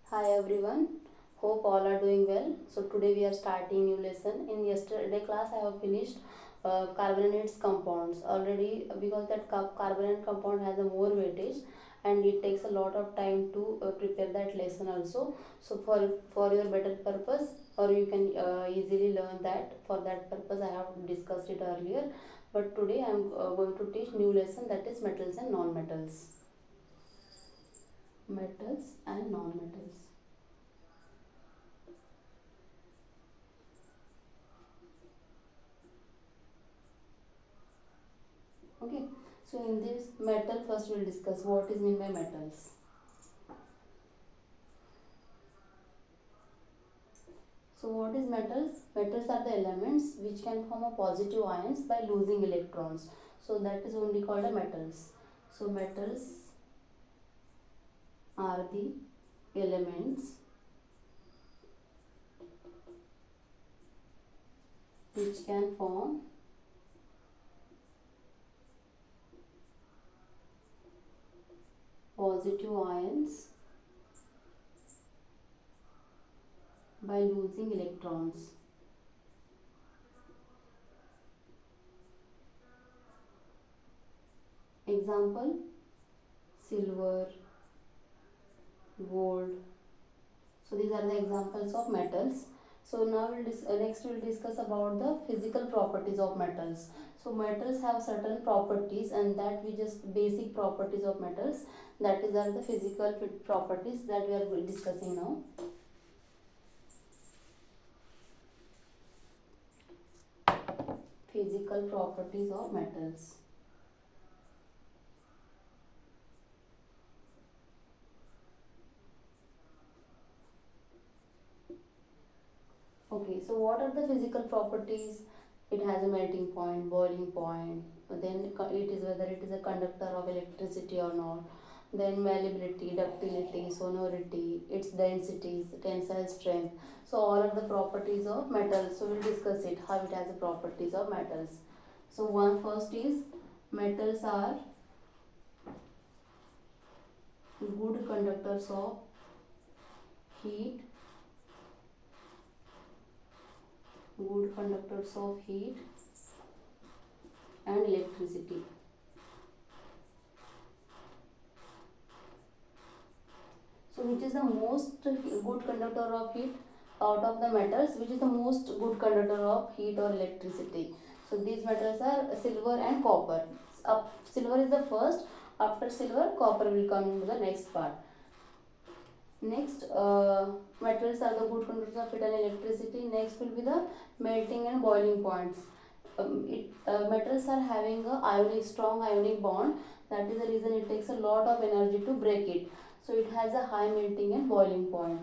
Hi everyone, hope all are doing well. So today we are starting new lesson. In yesterday class I have finished carbonates compounds already because that carbonate compound has a more weightage and it takes a lot of time to prepare that lesson also. So for your better purpose or you can easily learn that. For that purpose I have discussed it earlier. But today I am going to teach new lesson, that is metals and non-metals. Metals and non-metals. Okay, so in this metal, first we'll discuss what is meant by metals. So what is metals? Metals are the elements which can form a positive ions by losing electrons. So that is only called a metals. So metals are the elements which can form positive ions by losing electrons. Example: silver, gold. So these are the examples of metals. So now next we'll discuss about the physical properties of metals. So metals have certain properties, and that we just basic properties of metals, that is are the physical properties that we are discussing now. Physical properties of metals. Okay, so what are the physical properties? It has a melting point, boiling point, then it is whether it is a conductor of electricity or not. Then malleability, ductility, sonority, its densities, tensile strength. So all of the properties of metals. So we'll discuss it, how it has the properties of metals. So one first is metals are good conductors of heat, good conductors of heat and electricity. So which is the most good conductor of heat out of the metals? Which is the most good conductor of heat or electricity? So these metals are silver and copper. Silver is the first. After silver, copper will come into the next part. Next, metals are the good conductors of heat and electricity. Next will be the melting and boiling points. Metals are having a strong ionic bond. That is the reason it takes a lot of energy to break it. So it has a high melting and boiling point.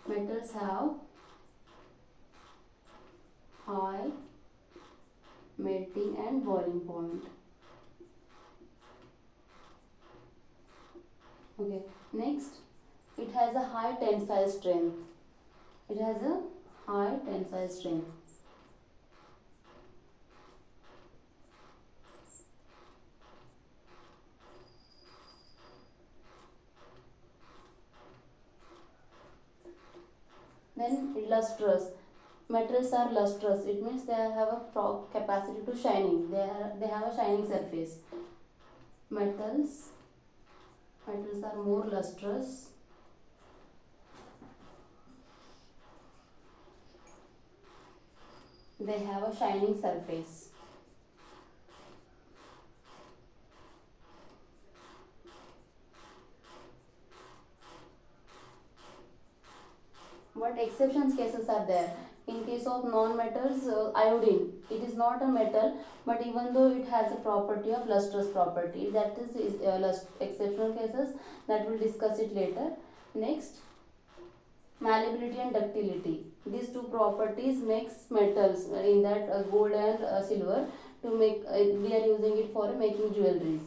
Metals have high melting and boiling point. Okay. Next, it has a high tensile strength. It has a high tensile strength. Then lustrous. Metals are lustrous. It means they have a capacity to shining. They have a shining surface. Metals metals are more lustrous. They have a shining surface. What exceptions cases are there? In case of non-metals, iodine, it is not a metal, but even though it has a property of lustrous property, that is exceptional cases, that we'll discuss it later. Next, malleability and ductility. These two properties makes metals, in that gold and silver, to make we are using it for making jewelries.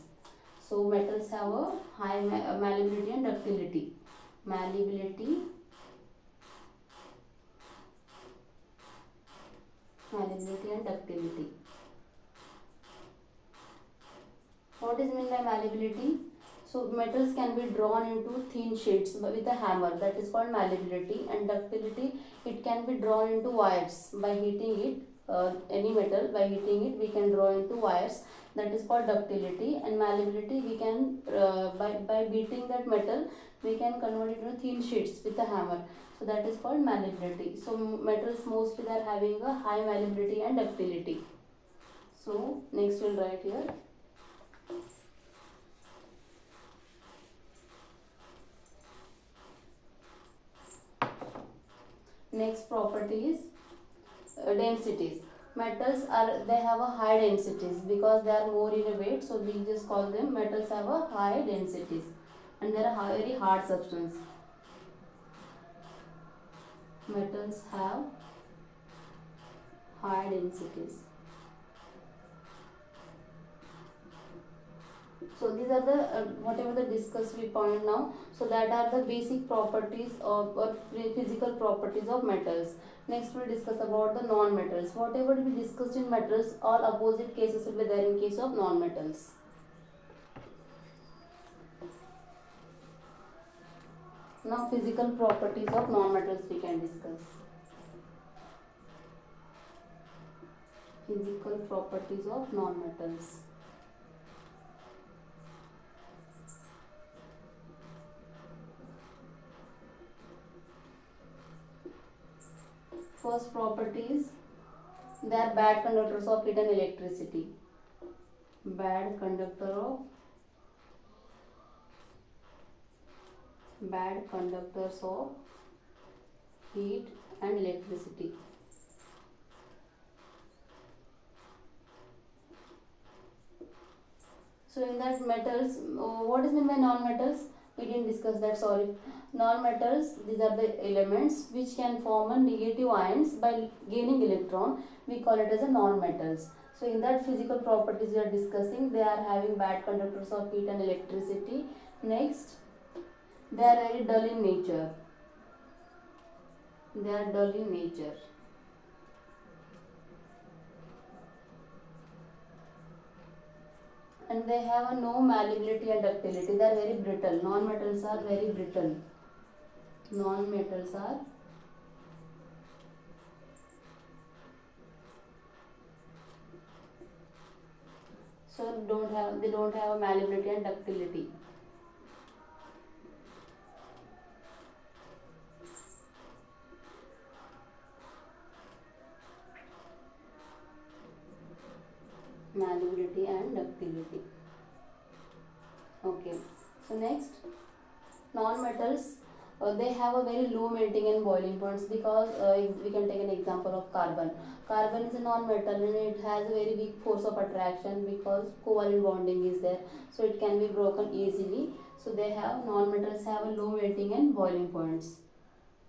So metals have a high malleability and ductility. Malleability, malleability and ductility. What is meant by malleability? So metals can be drawn into thin sheets with a hammer, that is called malleability. And ductility, it can be drawn into wires by heating it. Any metal, by heating it we can draw into wires, that is called ductility. And malleability, we can by beating that metal we can convert it into thin sheets with a hammer, so that is called malleability. So metals mostly they are having a high malleability and ductility. So next we'll write here. Next property is densities. Metals are, they have a high densities because they are more in a weight, so we just call them metals have a high densities, and they are very hard substance. Metals have high densities. So these are the whatever the discussed we point now. So that are the basic properties of or physical properties of metals. Next we'll discuss about the non-metals. Whatever we discussed in metals, all opposite cases will be there in case of non-metals. Now physical properties of non-metals we can discuss. Physical properties of non-metals. First property is they are bad conductors of heat and electricity. Bad conductors of heat and electricity. So in that metals, what is meant by non-metals? We didn't discuss that, sorry. Non-metals, these are the elements which can form a negative ions by gaining electron. We call it as a non-metals. So in that physical properties we are discussing, they are having bad conductors of heat and electricity. Next, they are very dull in nature. They are dull in nature. And they have a no malleability and ductility. They are very brittle. Non-metals are very brittle. Non-metals are they don't have a malleability and ductility. Malleability and ductility. Okay. So next, non-metals, they have a very low melting and boiling points because we can take an example of carbon. Carbon is a non-metal and it has a very weak force of attraction because covalent bonding is there, so it can be broken easily. So they have, non-metals have a low melting and boiling points.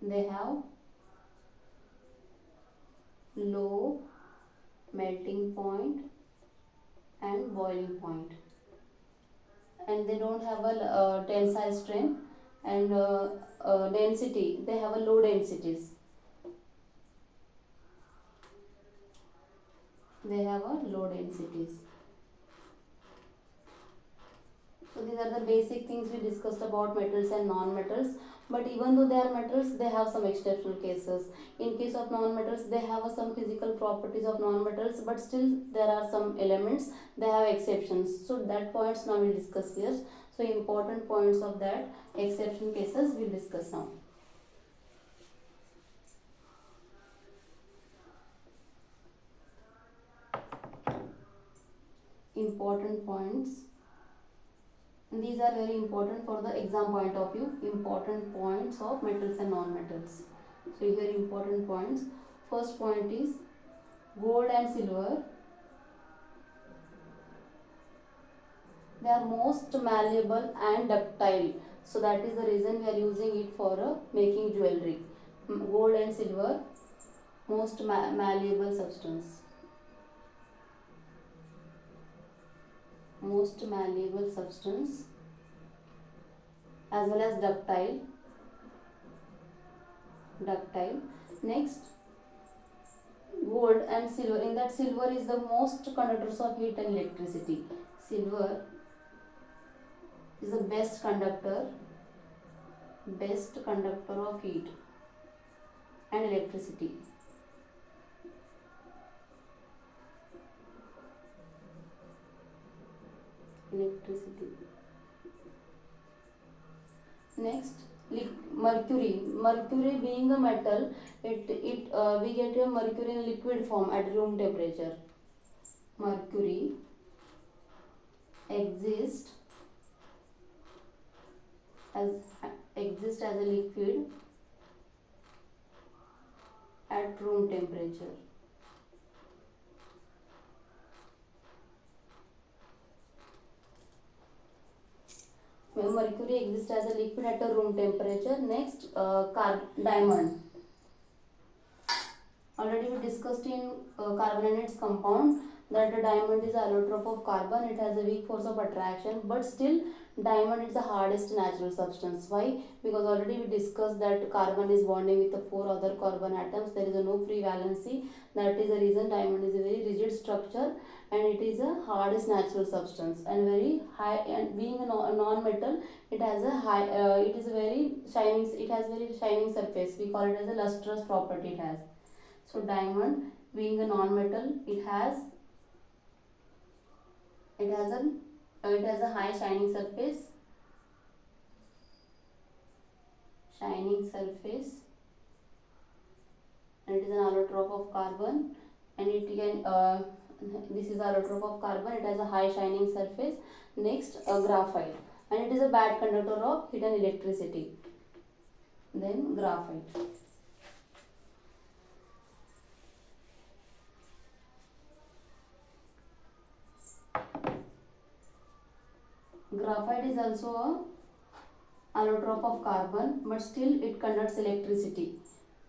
They have low melting point and boiling point, and they don't have a tensile strength and density. They have a low densities. They have a low densities. So these are the basic things we discussed about metals and non-metals. But even though they are metals, they have some exceptional cases. In case of non-metals, they have some physical properties of non-metals, but still there are some elements, they have exceptions. So that points now we will discuss here. So important points of that exception cases we will discuss now. Important points. And these are very important for the exam point of view. Important points of metals and non-metals. So here important points. First point is gold and silver. They are most malleable and ductile. So that is the reason we are using it for making jewelry. Gold and silver, most malleable substance. Most malleable substance as well as ductile. Next, gold and silver. In that, silver is the most conductors of heat and electricity. Silver is the best conductor of heat and electricity. Electricity. Next, mercury. Mercury being a metal, we get a mercury in liquid form at room temperature. Mercury exists as a liquid at room temperature. When mercury exists as a liquid at a room temperature. Next, diamond. Already we discussed in carbon and its compound that the diamond is allotrope of carbon. It has a weak force of attraction, but still diamond is the hardest natural substance. Why? Because already we discussed that carbon is bonding with the 4 other carbon atoms. There is no free valency. That is the reason diamond is a very rigid structure, and it is a hardest natural substance and very high. And being a non-metal, it has a high. It is a very shining. It has very shining surface. We call it as a lustrous property. It has. So diamond being a non-metal, it has a high shining surface, and it is an allotrope of carbon, and it can this is allotrope of carbon. It has a high shining surface. Next, graphite, and it is a bad conductor of heat and electricity. Then graphite. Graphite is also a allotrope of carbon, but still it conducts electricity.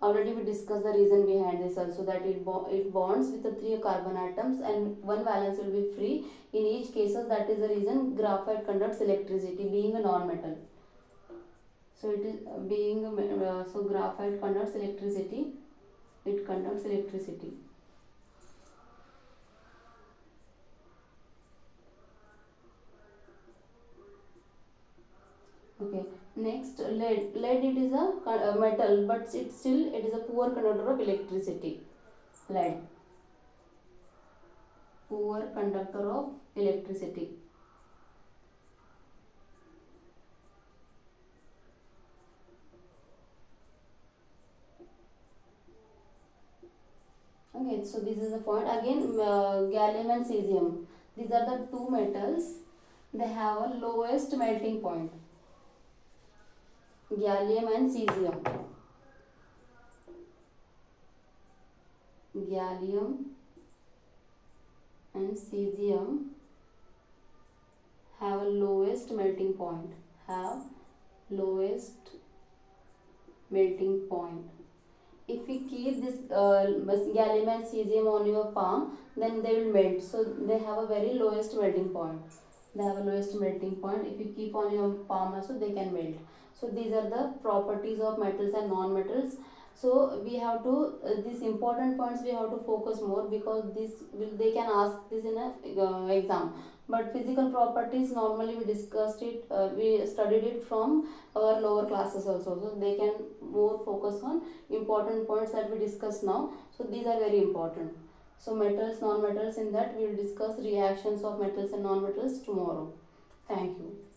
Already we discussed the reason behind this also, that it bonds with the 3 carbon atoms and 1 valence will be free in each cases. That is the reason graphite conducts electricity, being a non-metal. So it is so graphite conducts electricity. It conducts electricity. Okay. Next, lead. Lead, it is a metal, but it is a poor conductor of electricity. Lead, poor conductor of electricity. Okay, so this is the point. Again, gallium and cesium. These are the 2 metals. They have a lowest melting point. Gallium and cesium. Gallium and cesium have a lowest melting point. If we keep this gallium and cesium on your palm, then they will melt. So they have a very lowest melting point. If you keep on your palm also, they can melt. So these are the properties of metals and non-metals. So we have to these important points we have to focus more, because they can ask this in a exam. But physical properties, normally we studied it from our lower classes also. So they can more focus on important points that we discussed now. So these are very important. So metals, non-metals, in that we will discuss reactions of metals and non-metals tomorrow. Thank you.